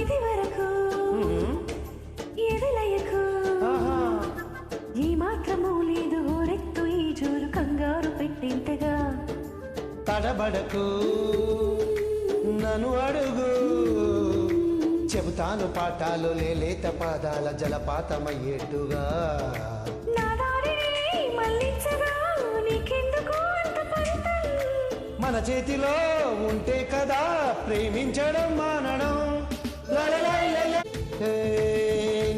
ఇది వరకు ఎదలయకు ఈ మాత్రము లేదు ఓరెత్తు ఈ జోరు కంగారు పెట్టింతగా తడబడకు నన్ను అడుగు చెబుతాను పాఠాలు లేత పాదాల జలపాతమయ్యేట్టుగా మన చేతిలో ఉంటే కదా ప్రేమించడం మానడం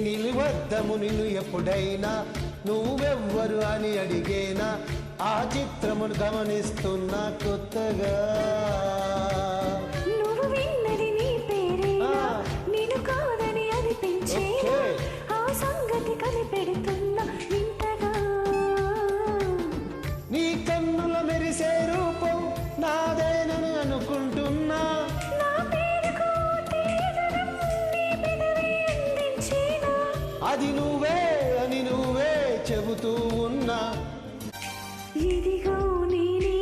నిలువద్దము నిన్ను ఎప్పుడైనా నువ్వెవ్వరు అని అడిగేనా ఆ చిత్రమును గమనిస్తున్నా కొత్తగా నువ్వు విన్నది నీ పేరేనా నేను కాదని అనిపించే ఆ సంగతి కనిపెడుతున్నా వింతగా నీ కన్నుల మెరిసే రూపం నాదేనని అనుకుంటున్నా నా పేరుకు తీయదనం నీ పెదవి అందించేనా అది నువ్వే అని నువ్వే చెబుతూ ఉన్నా ఇదిగో నేనే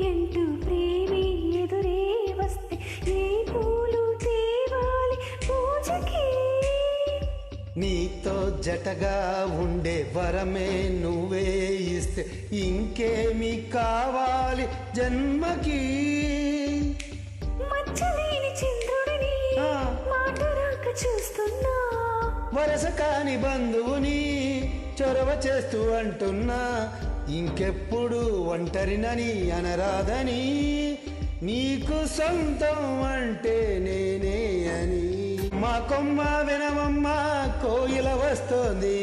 అంటూ ప్రేమి ఎదురే వస్తే ఏ పూలు తేవాలి పూజకి నీతో జటగా ఉండే వరమే నువ్వే ఇస్తే ఇంకేమి కావాలి జన్మకి మచ్చలేని చంద్రుడిని మాట రాక చూస్తున్నా వరస కాని బంధువుని చొరవ చేస్తూ అంటున్నా ఇంకెప్పుడు ఒంటరినని అనరాదని నీకు సొంతం అంటే నేనే అని మా కొమ్మ వినమమ్మ కోయిల వస్తోంది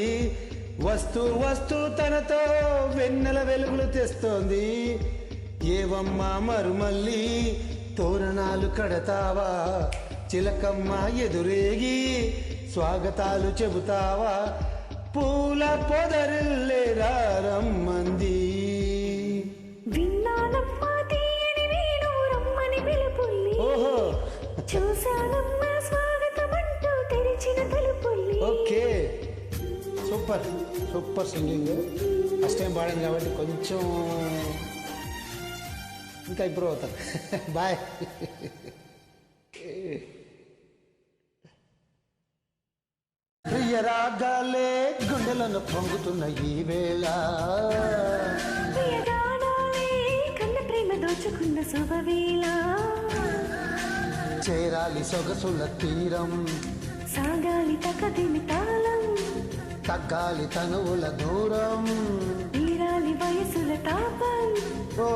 వస్తూ వస్తూ తనతో వెన్నెల వెలుగులు తెస్తోంది ఏవమ్మ మరుమల్లి తోరణాలు కడతావా చిలకమ్మ ఎదురేగి స్వాగతాలు చెబుతావా పూల పొదరిల్లే రమ్మంది విన్నానమ్మా తీయని వేణు రమ్మని పిలుపుల్ని ఓహో చూశానమ్మా స్వాగతం అంటూ తెరిచిన తలుపుల్ని okay super super singing first time పాడాను కాబట్టి కొంచెం ఇంకా ఇంప్రూవ్ అవుతాను బాయ్ ప్రియరాగాలే గుండెలను పొంగుతున్న ఈ వేళ ప్రియగానాలే కన్న ప్రేమ దోచుకున్న శుభవేళ చేరాలి సొగసుల తీరం సాగాలి తకదిమి తాళం తగ్గాలి తనువుల దూరం తీరాలి వయసుల తాపం ఓ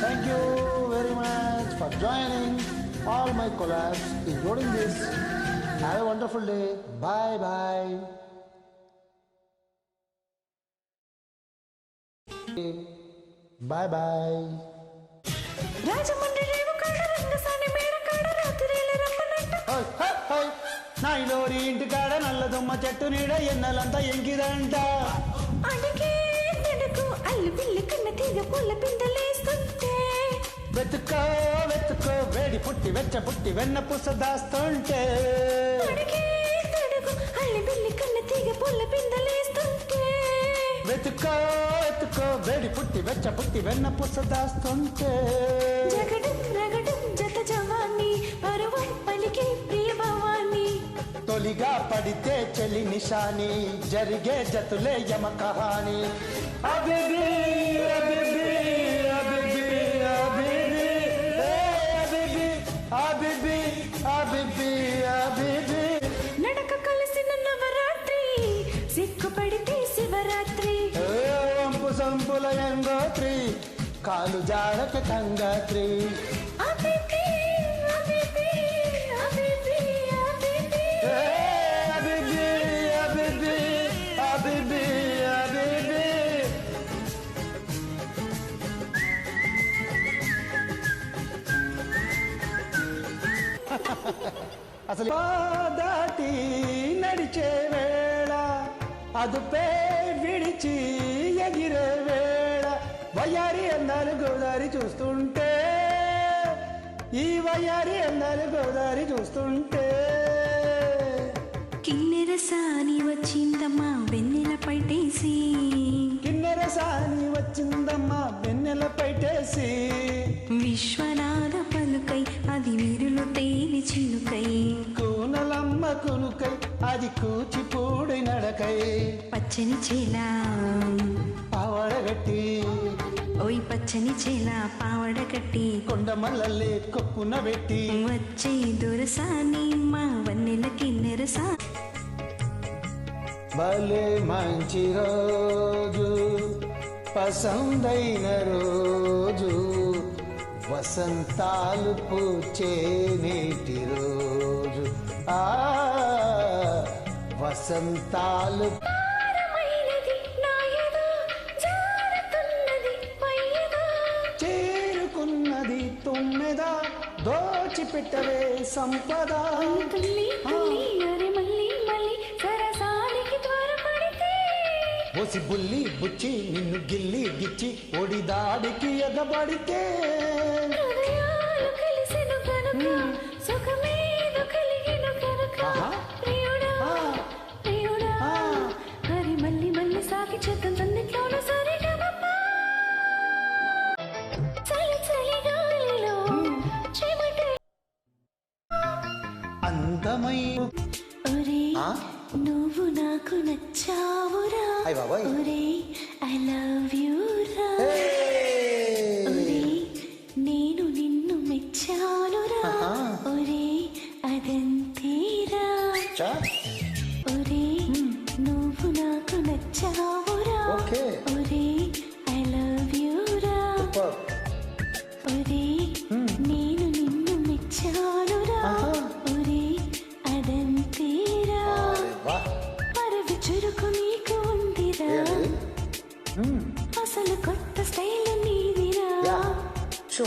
Thank you very much for joining all my collabs, including this. Have a wonderful day. Bye bye. Bye bye. Rajahmundry రేవు కాడ రంగసాని మేడ కాడ రాత్రివేళ రమ్మనంట నాయనోరి ఇంటి కాడ నల్లదొమ్మ చెట్టు నీడ ఎన్నెలంతా ఎంకిదంట అడిగే నడుకు అల్లు పిల్లి కన్న తీగ పూల పిందలేస్తుంటే వెతుక్కో వెతుక్కో వేడి పుట్టి వెచ్చ పుట్టి వెన్న పుస దాస్తుంటే అడిగే నడుకు అల్లు పిల్లి కన్న తీగ పూల పిందలేస్తుంటే వెతుక్కో వెతుక్కో వేడి పుట్టి వెచ్చ పుట్టి వెన్న పుస దాస్తుంటే జగడం రగడం జత జవాన్ని పరువం పలికే ప్రియ భవాన్ని తొలిగా పడితే చెలి నిషాని జరిగే జతులే యమ కహాని అబిబి అబిబి అబిబి అబిబి అబిబి అబిబి అబిబి నడక కలిసిన నవరాత్రి సిక్కుపడితే శివరాత్రి వంపు సంపుల యంగోత్రి కాలు జాడక కంగాత్రి అబిబి అబిబి అబిబి అబిబి అబిబి అబిబి అబిబి అబిబి అసలు దాటి నడిచే వేళ అదుపే విడిచి ఎగిరే వేళ వయ్యారి అందాలు గోదారి చూస్తుంటే ఈ వయ్యారి అందాలు గోదారి చూస్తుంటే తెలిసి కిన్నెర సాని వచ్చిందమ్మా వెన్నెల పైటేసి విశ్వనాథ పలుకై అది విరులు తేలి చిలుకై కూనలమ్మ కునుకై అది కూచిపూడి నడకై పచ్చని చేలా పావడగట్టి ఓయ్ పచ్చని చేలా పావడ కట్టి కొండ మల్లల్లే కొప్పున పెట్టి వచ్చే దొరసాని మా వన్నెలకి నెరసా భలే మంచి రోజు పసందైన రోజు వసంతాలు పూచే నేటి రోజు ఆ వసంతాలు చేరుకున్నది తుమ్మెద దోచిపెట్టవే సంపద ఓసి బుల్లి బుచ్చి నిన్ను గిల్లి గిచ్చి ఒడిదాడికి ఎగబడితే ఆహా. ఆ. మళ్ళీ మళ్ళీ సాగి చేద్దాం తన్నిట్లోనూ సరిగా చలి చలి గాలిలో చెమట అందమై ఒరే ఆ? నువ్వు నాకు నచ్చావురా అయ్ బాబాయ్. ఒరే ఐ లవ్ యూ రా ఒరే నేను నిన్ను మెచ్చానురా ఆహా. ఒరే అదంతేరా చా ఒరే నువ్వు నాకు నచ్చావురా ఓకే. ఒరే ఐ లవ్ యూ రా సూపర్. ఒరే నేను నిన్ను మెచ్చానురా ఆహా. ఒరే అదంతేరా అరే వా. అరవి చురుకు నీకు ఉందిరా ఏంటి? అసలు కొత్త స్టైల్ నీదిరా యా. షూ.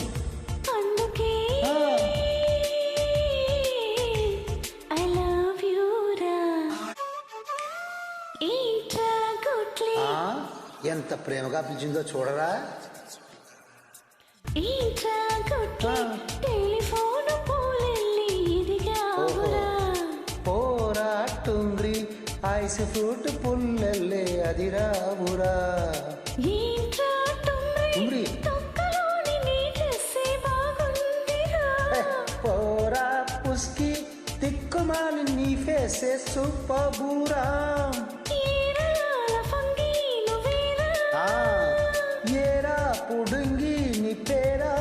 అందుకే ఆ. ఐ లవ్ యూ రా ఏంట్రా గుట్లే ఆ, ఎంత ప్రేమగా పిలిచిందో చూడరా ఏంట్రా గుట్లే టెలిఫోన్ పూలెల్లి ఇదిగావురా పోరా టుంగ్రి ఐస్ ఫ్రూట్ పుల్లెల్లే అది రావురా ఏంట్రా టుమ్రి టుమ్రి. తొక్కలోని నీ డ్రెస్సే బాగుందిరా ఏ, పోరా పుస్కి తిక్కుమాలి నీ ఫేసే సూపర్ బూరా ఈరలాల ఫంగి నువ్వేరా ఆ, ఏరా పుడుంగి నీ పేరా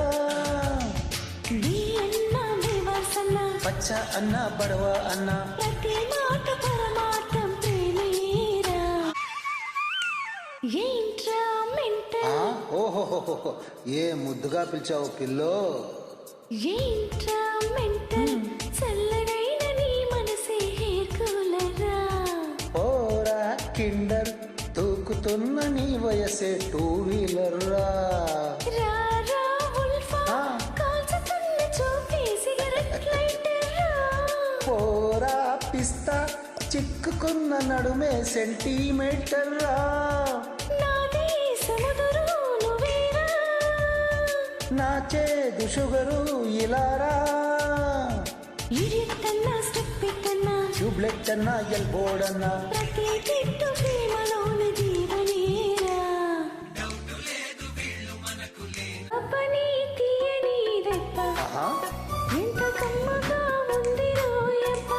నీ అన్న వివాసన పచ్చ అన్న బడవ అన్న ప్రతి మాట పరమార్థం ప్రేమేరా ఏంట్రా మెంటల్ ఆ, ఓహోహోహో ఏ ముద్దుగా పిలిచావు పిల్లో ఏంట్రా మెంటల్ చల్లనైన నీ మనసే హెయిర్ కూలరా పోరా కిండర్ తూకుతున్న నీ వయసే టూ వీలర్ రా రారా ఉల్ఫా ఆ. కాల్చుతున్న చూపే సిగరెట్ లైటరా పోరా పిస్తా చిక్కుకున్న నడుమే సెంటీమీటర్ రా నాదే సముద్రు నువ్వేరా నా చేదు షుగరు ఇలారా ఇడియట్ అన్నా స్టెప్ అన్నా ట్యూబ్లెట్ అన్నా ఎల్బోర్డ్ ప్రతి తిట్టు ప్రేమలోని జీవనేరా అప్పని తీయని దెబ్బ ఆహా. ఎంత కమ్మగా ఉంది రోయప్ప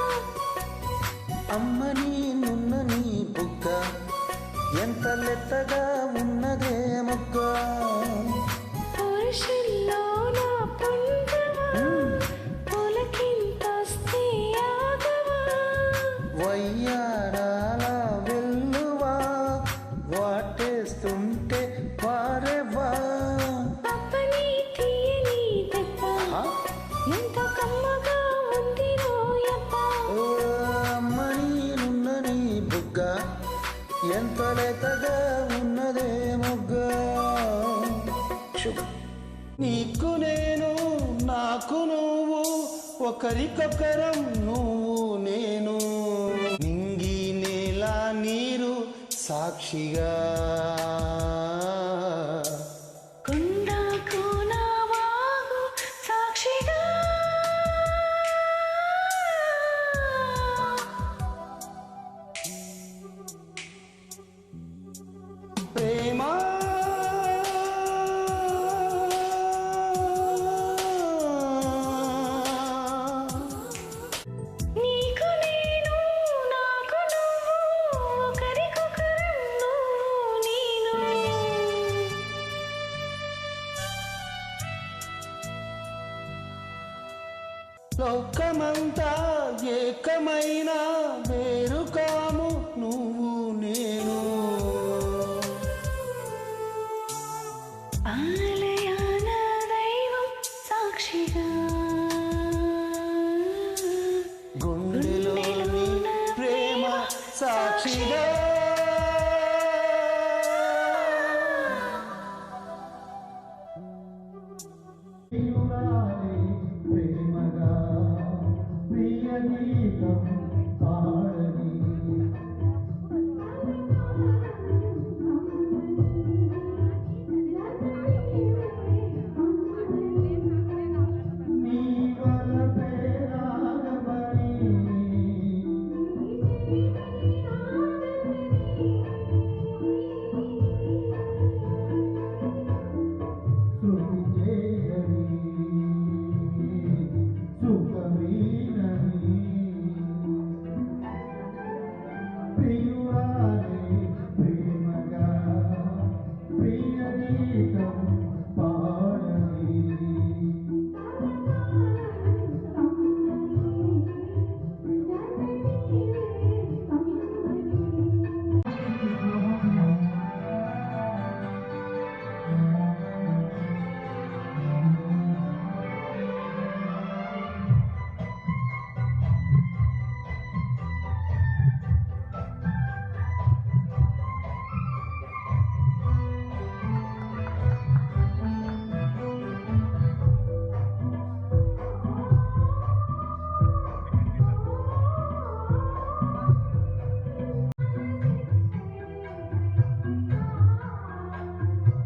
అమ్మని నున్న నీ బుగ్గ ఎంత లెత్తగా ఉన్నదే మొగ్గ పురుషుల్లో నా పుంజవా పొలకింతొస్తే ఆగవా వయ్యారాల వెల్లువా వాటేస్తుంటే వారెవా అప్పని తీయని దెబ్బ ఆ? ఎంత కమ్మగా ఉంది రోయప్ప ఓ అమ్మని నున్న నీ బుగ్గ ఎంత లెత్తగా ఉన్నదే మొగ్గ శుభ. నీకు నేను నాకు నువ్వు ఒకరికొకరం నువ్వు నేను నింగి నేల నీరు సాక్షిగా కొండ కోన వాగు సాక్షిగా లోకమంతా ఏకమైన వేరు కాము నువ్వు నేను. ఆలయాన దైవం సాక్షిగా గుండెలోని ప్రేమ సాక్షిగా. ప్రేమగా ప్రియ గీతం పాడని నీ వలపే రాగమని శృతి చేయని సుఖమీనని ప్రియురాలే ప్రేమగా ప్రియ గీతం పాడని.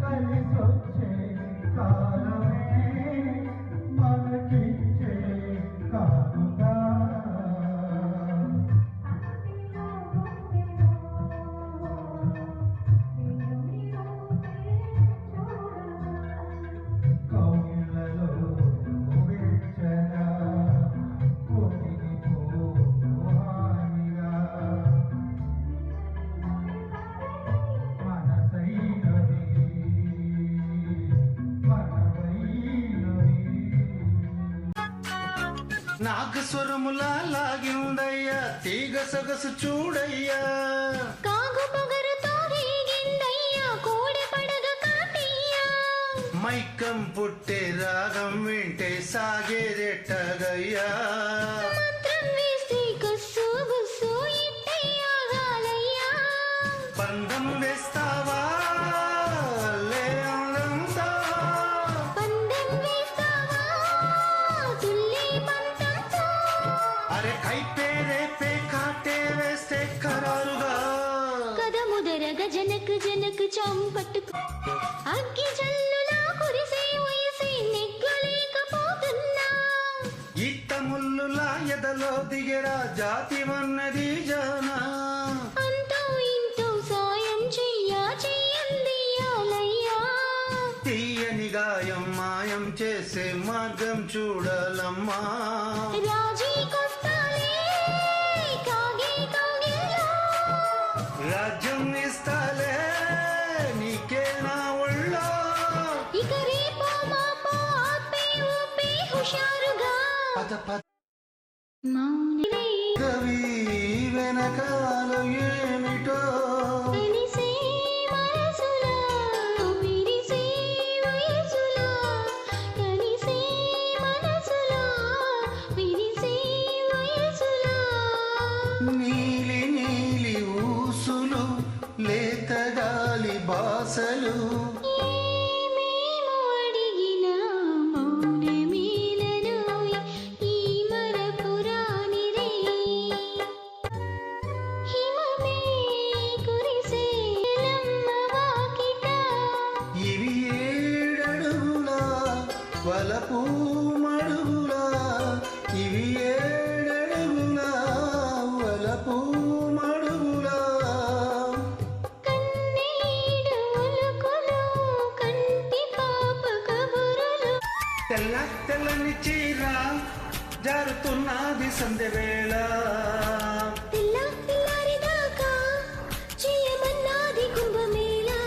కలిసొచ్చే కాలమే మనకిచ్చే కానుక. కౌగిళ్ళలో వెచ్చగా ఒదిగిపో హాయిగా. మనసైనది మనవైనది. నాగస్వరములా లాగిందయ్యా తీగ సొగసు చూడయ్యా. కాగు పొగరుతో రేగిందయ్యా కోడె పడగ కాటయ్యా. మైకం పుట్టే రాగం వింటే సాగేదెట్టగయ్యా. మంత్రం వేసి కస్సు బుస్సు ఇట్టయ్యాగాలయ్యా. బంధం వేస్తావా అల్లే అందంతో. పందెం వేస్తావా తుల్లి పంతంతో. అరే కైపే రేపే కాటే వేస్తే ఖరారుగా. కదముదరగ జనకు జనకు చంపట్టుకు అగ్గి జల్లులా కురిసే వయసే నెగ్గలేకపోతున్నా. ఈత ముల్లులా ఎదలో దిగరా జాతి వన్నది జానా. అంతో ఇంతో సాయం చెయ్యందియాలయ్యా. తీయని గాయం మాయం చేసే మార్గం చూడాలమ్మా. రాజీకొస్తాలే కాగే కౌగిల్లో. రాజ్యం ఇస్తాలే నీకే నా ఒళ్ళో. ఇక రేపో మాపో ఆపే ఊపే హుషారుగా. పద మౌనమే పదవి వెనకాల ఏమిటో. కలిసే మనసులా విరిసే వయసులా. కలిసే మనసులా విరిసే వయసులా. నీలి నీలి ఊసులు లేత గాలి బాసలు. ఏమేమో అడిగినా మౌనమేలనోయ్ ఈ మరపురానిదే. హిమమే కురిసే లమ్మ వాకిట. ఇవి ఏడడుగులా వలపు మడుగులా. ఇవి ఏడడుగులా వలపు మడుగులా. కన్నీడు ఒలుకులు కంటి పాప కబురులు. తెల్ల తెల్లని చీర జారుతున్నది సంధ్య వేళ. తెల్ల తెల్లారిదాకా చేయమన్నాది కుంభమేళా.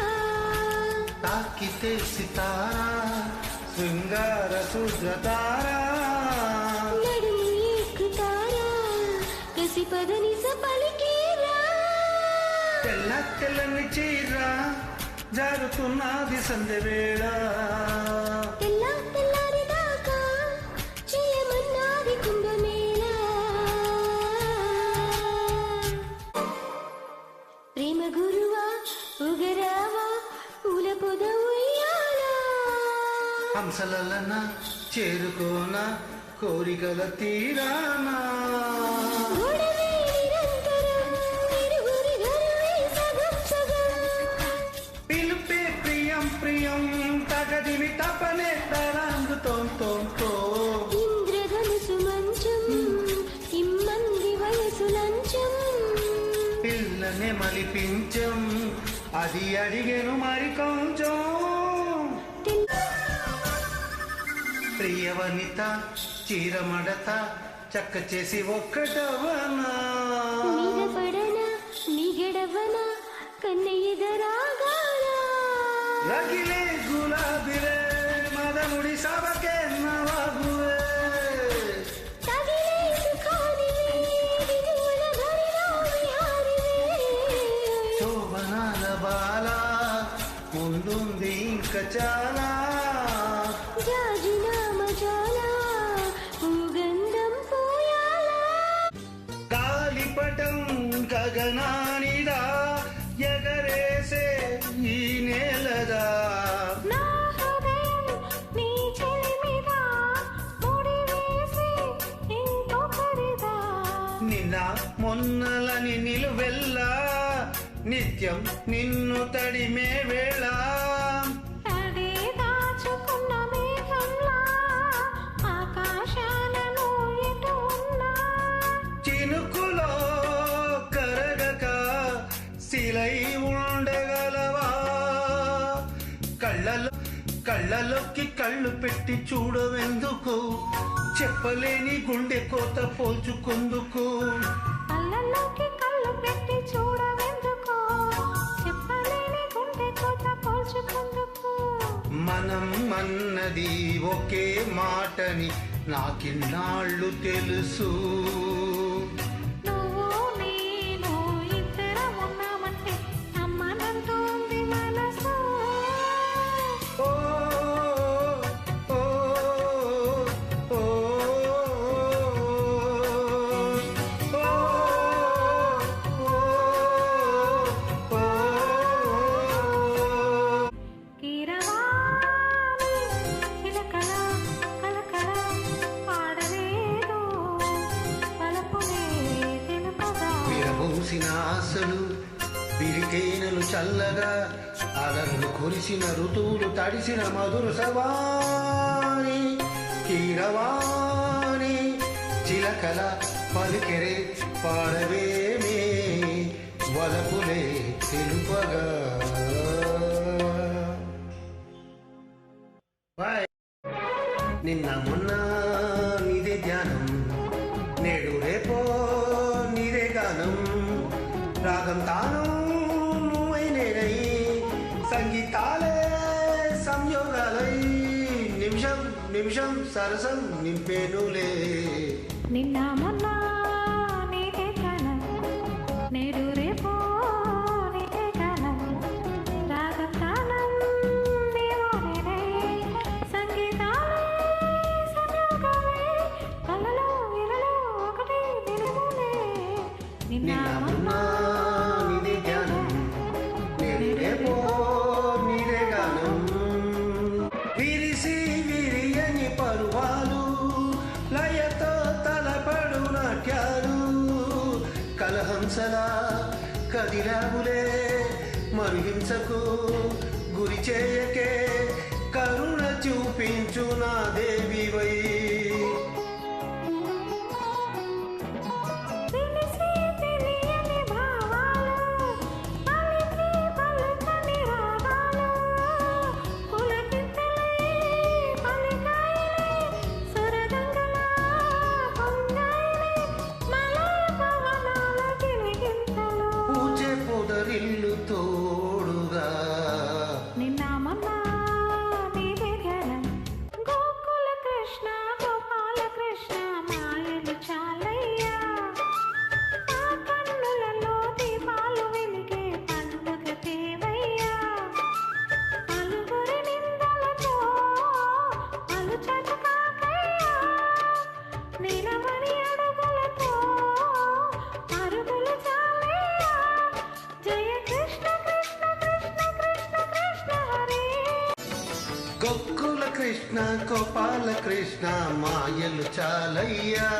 తాకితే సితారా శృంగార శుద్రతారా. నడుము పదని పలికేరా తెల్ల తెల్లని చీర జారుతున్నది సంధ్య వేళ తెల్లారి దాకా చేయమన్నది కుంభమేళ ప్రేమ గురువా ఉగరావా పూల పొద ఉయ్యాలా హంసలన చేరుకోన కోరికల తీరానా గొడవే నిరంతరం ఇరువురి గొడవే సగం సగం పిలుపే ప్రియం ప్రియం తగదివి తపనే తరంగుతోం తోం తో ఇంద్రధనుసు మంచం ఇమ్మంది వయసు లంచం పిల్లనే మలిపించం అది అడిగెను మరి కొంచెం ప్రియవనిత చీరమడత చక్క చేసి ఒక్కటవనా మీద పడనా నిగడవనా కన్నయ్యదరాగాలా రగిలే గులాబిలే మదముడి సభకే నవాబువే తగిలే సుఖానివే దిగువల ధరిలో విహారివే శోభనాల బాల ముందుంది ఇంక చాలా జాజినామ చాలా పూగంధం పోయాలా గాలిపటం గగనానిదా ఎగరేసే ఈ నేలదా నా హృదయం నీ చెలిమిదా ముడివేసి ఇంకొకరిదా నిన్న మొన్నలని నిలువెల్లా నిత్యం నిన్ను తడిమే వేళ అదే దాచుకున్న మేఘంలా ఆకాశాలను ఎటు ఉన్నా చినుకులో కరగక శిలై ఉండగలవా కళ్ళలోకి కళ్ళు పెట్టి చూడవెందుకు చెప్పలేని గుండె కోత పోల్చుకుందుకు కళ్ళల్లోకి కళ్ళు పెట్టి చూడవెందుకో చెప్పలేని గుండె కోత పోల్చుకుందుకు మనం అన్నది ఒకే మాటని నాకిన్నాళ్ళు తెలుసు నువ్వు నేను ఇద్దరం ఉన్నామంటే నమ్మనంటోంది మనసు ఓ ఓ ఓ కీరవాణి చిలకల కలకల పాడలేదు పలుపునే తెలుపగా విరబూసిన ఆశలు విరికేనలు చల్లగా అలర్లు కురిసిన ఋతువులు తడిసిన మధుర సవాణి కీరవాణి చిలకల పలికెరే పాడవేమే వలపులే తెలుపగా బాయ్. నిన్న మొన్న నీదే ధ్యానం నేడు రేపో నీదే గానం రాగం తానం నువ్వై నేనై సంగీతాలే సంయోగాలై నిమిషం నిమిషం సరసం నింపేనులే నిన్న మొన్న నీదే కలం నేడు రేపో నీదే కలం రాగం తానం నీవో నేనే సంగీతాలే సంయోగాలే కలలో ఇలలో ఒకటే నిలువులే నిన్న మొన్న నీదే ధ్యానం నేడు రేపో నీదే గానం విరిసి విరియని పరువాలు లయతో తలపడు నాట్యాలు కలహంసలా కదిలావులే మరుహింసకు గురి చేయకే కరుణ చూపించు నా దేవివై తెలిసి తెలియని భావాలు పలికి పలుకని రాగాలు పులకింతలై పలికాయలే సురగంగలా పొంగాయలే మలయ పవనాల గిలిగింతలు పూజే పొదరిల్లు తోడుగా నిన్న మొన్న నీదే ధ్యానం గోకుల కృష్ణ కృష్ణ గోపాల కృష్ణ మాయలు చాలయ్యా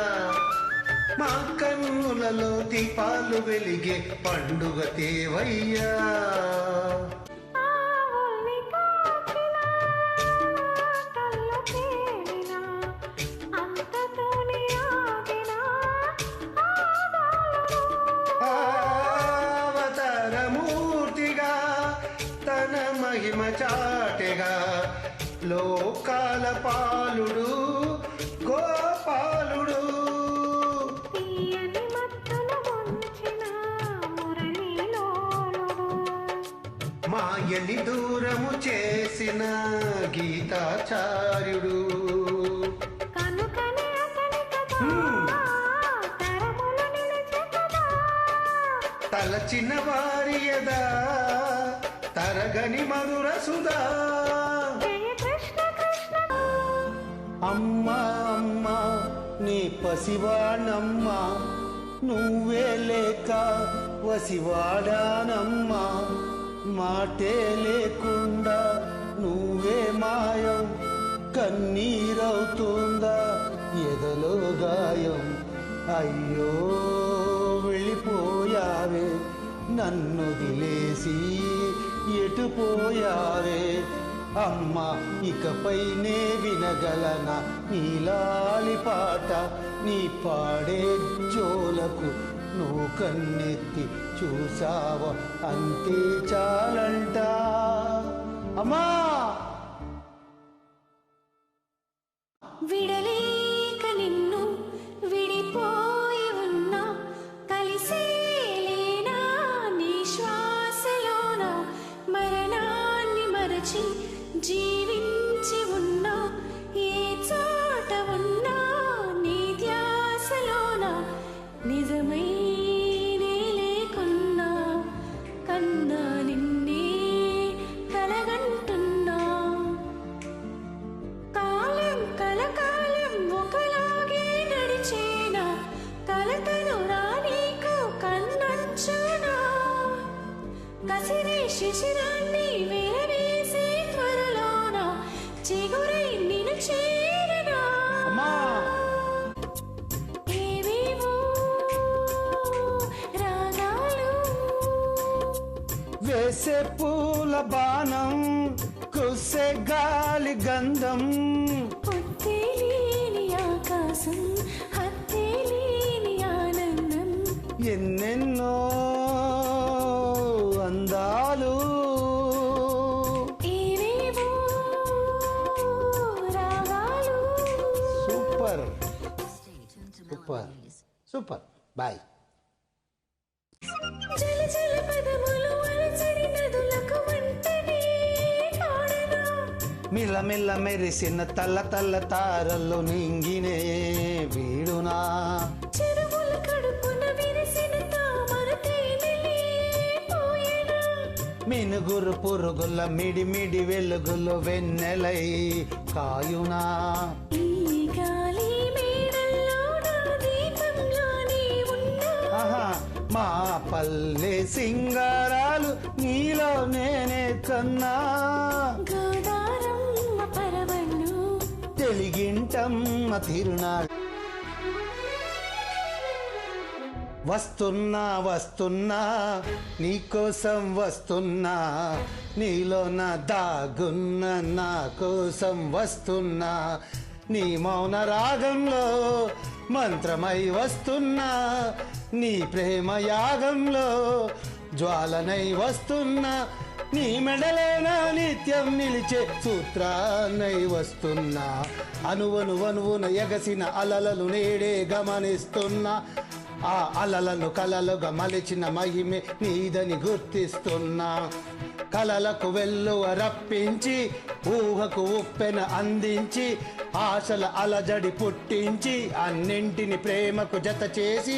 మా కన్నులలో దీపాలు వెలిగే పండుగ తేవయ్యా ఆవుల్ని కాచినా, కళ్ళ తేలినా, అంతతోనే ఆగినా ఆదాలను. అవతారమూర్తిగా తన మహిమ చాటెగా లోకాల పాలుడు గోపాలుడు తీయని మత్తుల ముంచిన మురళీలోలుడు. మాయని దూరము చేసిన గీతాచార్యుడు కనుకనే అతని కదా తరములు నిలిచే కదా. తలచిన వారియదా తరగని మధుర సుధా జయ కృష్ణ కృష్ణ. అమ్మా అమ్మా నీ పసివాణమ్మా నువ్వే లేక వసివాడానమ్మా మాటే లేకుండా నువ్వే మాయం కన్నీరవుతుందా ఎదలో గాయం అయ్యో వెళ్ళిపోయావే నన్ను దిలేసి ఎటుపోయావే అమ్మా ఇకపైనే వినగలన నీలాలి పాట నీ పాడే జోలకు నువ్వు కన్నెత్తి చూసావ అంతే చాలంట అమ్మా విడలేక నిన్ను విడిపోయి ఉన్నా కలిసేలేనా నీ శ్వాసలోన మరణాన్ని మరచి జీవించి ఉన్నా ఏ చోట ఉన్నా నీ ధ్యాసలోన నిజమై నే లేకున్నా కన్నా నిన్నే కలగంటున్నా కాలం కలకాలం ఒకలాగే నడిచేనా కలతను రానీకు కన్నంచునా కసిరే శిశిరాన్ని వేరవేసే త్వరలోన చిగురై నిన్ను చేరనా అమ్మా ఏవేవో రాగాలు వేసే పూల బాణం కుసే గాలి గంధం పొత్తేలేని ఆకాశం హత్తేలేని ఆనందం ఎన్నెన్నో అందాలు ఏవేవో రాగాలు సూపర్ సూపర్ సూపర్ బాయ్ జల జల పదములు అలచడి నదులకు వంటనే పాడనా మిల్లమిల్ల మెరిసిన తల్ల తల్ల తారల్లో నింగినే వీడునా చెరువుల కడుపున విరిసిన తామర తేనెలే పోయెనా మినుగురు పురుగుల మిడి మిడి వెలుగులు వెన్నెలై కాయునా ఈ గాలి మేడల్లో నా దీపంలోనే ఉన్నా ఆహా మా పల్లె సింగారాలు నీలో నేనే కన్నా గోదారమ్మ పరవళ్ళు తెలిగింటమ్మ తిరునాడు వస్తున్నా వస్తున్నా నీకోసం వస్తున్నా నీలో నా దాగున్న నా కోసం వస్తున్నా నీ మౌన రాగంలో మంత్రమై వస్తున్నా నీ ప్రేమ యాగంలో జ్వాలనై వస్తున్నా నీ మెడలోన నిత్యం నిలిచే సూత్రాన్నై వస్తున్నా అనువున ఎగసిన అలలను నేడే గమనిస్తున్నా ఆ అలలను కలలుగా మలిచిన మహిమే నీదని గుర్తిస్తున్నా కలలకు వెల్లువ రప్పించి ఊహకు ఉప్పెన అందించి ఆశల అలజడి పుట్టించి అన్నింటిని ప్రేమకు జత చేసి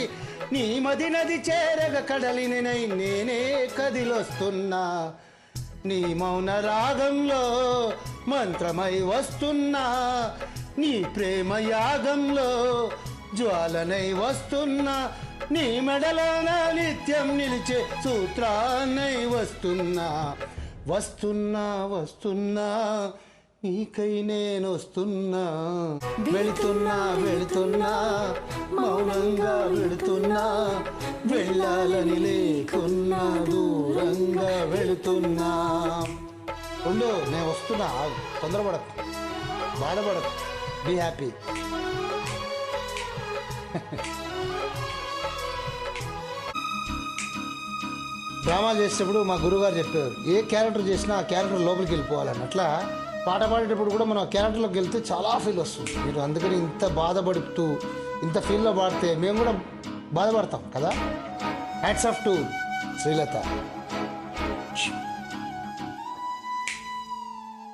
నీ మది నది చేరగ కడలిని నేనే కదిలొస్తున్నా నీ మౌన రాగంలో మంత్రమై వస్తున్నా నీ ప్రేమ యాగంలో జ్వాలనై వస్తున్నా నీ మెడలోన నిత్యం నిలిచే సూత్రాన్నై వస్తున్నా వస్తున్నా వస్తున్నా నీకై నేను వస్తున్నా, వెళుతున్నా వెళుతున్నా, మౌనంగా వెళుతున్నా, వెళ్ళాలని లేకున్నా, దూరంగా వెళుతున్నా. ఉండు, నేను వస్తున్నా, తొందరపడకు, బాధపడకు, బీ హ్యాపీ. డ్రామా చేసేటప్పుడు మా గురుగారు చెప్పారు, ఏ క్యారెక్టర్ చేసినా ఆ క్యారెక్టర్ లోపలికి వెళ్ళిపోవాలని. అట్లా పాట పాడేటప్పుడు కూడా మనం క్యారెక్టర్లోకి వెళ్తే చాలా ఫీల్ వస్తుంది. మీరు అందుకని ఇంత బాధపడుతూ ఇంత ఫీల్లో పాడితే మేము కూడా బాధపడతాం కదా. హ్యాట్స్ ఆఫ్ టు శ్రీలత,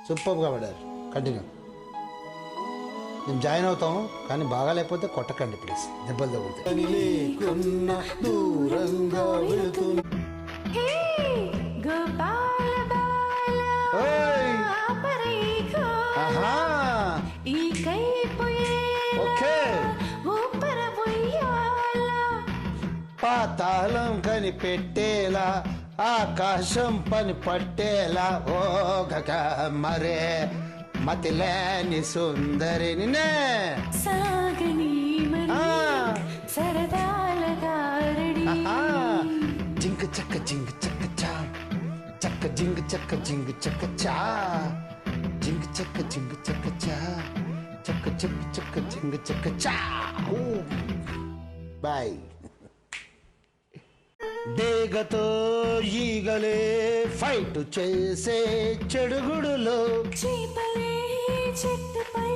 సూపర్గా పాడారు. కంటిన్యూ. మేము జాయిన్ అవుతాము, కానీ బాగా లేకపోతే కొట్టకండి ప్లీజ్, దెబ్బలు తగ్గుతాయి. దూరంగా వెళుతున్నా. హే గోపాల బాల ఓయ్. పరైఖో ఆహా. ఈ కైపోయే ఓకే. ఊపర పొయ్యాల పాతాళం కనిపెట్టేలా, ఆకాశం పని పట్టేలా, ఓ గగ మరే మతిలేని సుందరిని సాగని మరి సరదాల గారడి జింక చక్క జింక చక్క చా, చక్క జింక చక్క జింక చక్క చా, జింక చక్క జింక చక్క చా, చక్క చక్క చక్క జింక చక్క చా. బాయ్. డేగతో ఈగలే ఫైట్ చేసే చెడుగుడులో, చీపలే చెట్టుపై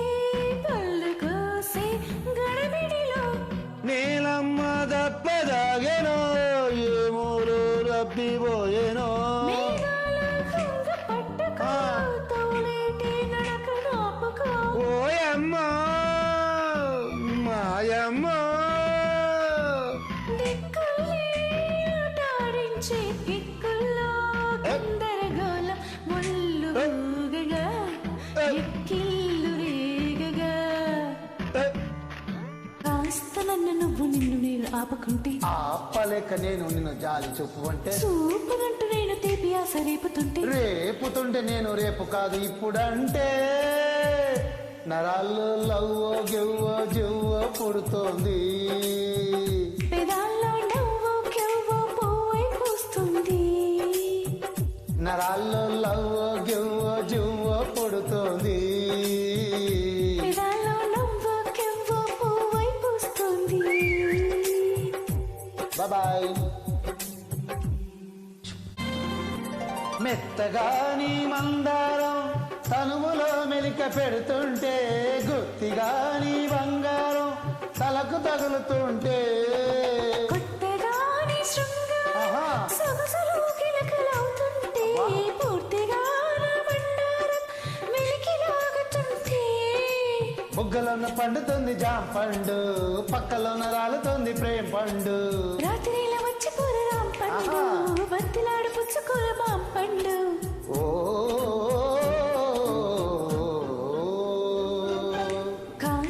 పళ్ళు కోసే గడబిడిలో నీలమ్మ దప్పదాగెనో, ఏమూరు రబ్బిపోయేనో. మేఘాల హంగ పట్టుకో తోలేటి నడక నాపుకో ఓయమ్మ మాయమ్మ, దిక్కులే ఆటాడించే కిక్కుల్లో గందరగోళం ఒళ్ళు ఊగగా ఎక్కిళ్ళు రేగగా కాస్త నన్ను నువ్వు నిన్ను నేను ఆపకుంటే ఆపలేక నేను నిన్ను జాలి చూపు అంటే, చూపునంటూ నేను తీపి ఆశ రేపుతుంటే రేపుతుంటే నేను రేపు కాదు ఇప్పుడంటే, నరాల్లో లవ్వో గివ్వో జివ్వో పుడుతోంది, పెదాల్లో నవ్వు కెవ్వో పువ్వై పూస్తుంది నరాల్లో లవ్వో గివ్వో జివ్వో పుడుతోంది. పెదాల్లో నవ్వు కెవ్వో పువ్వై పూస్తుంది. బాయ్. మెత్తగా నీ మందారం తనువులో మెలిక పెడుతుంటే, గుత్తిగా నీ బంగారం తలకు తగులుతుంటే, కొత్తగా నీ శృంగారం ఆహా. సొగసులు కిలకలవుతుంటే, పూర్తిగా నా బండారం వెలికి లాగుతుంటే, బుగ్గలోన పండుతుంది జాం పండు, పక్కలోన రాలుతుంది ప్రేమ పండు. రాత్రిలో వచ్చి కూర రాంపండు, ఆహా. బత్తిలాడు పుచ్చుకూర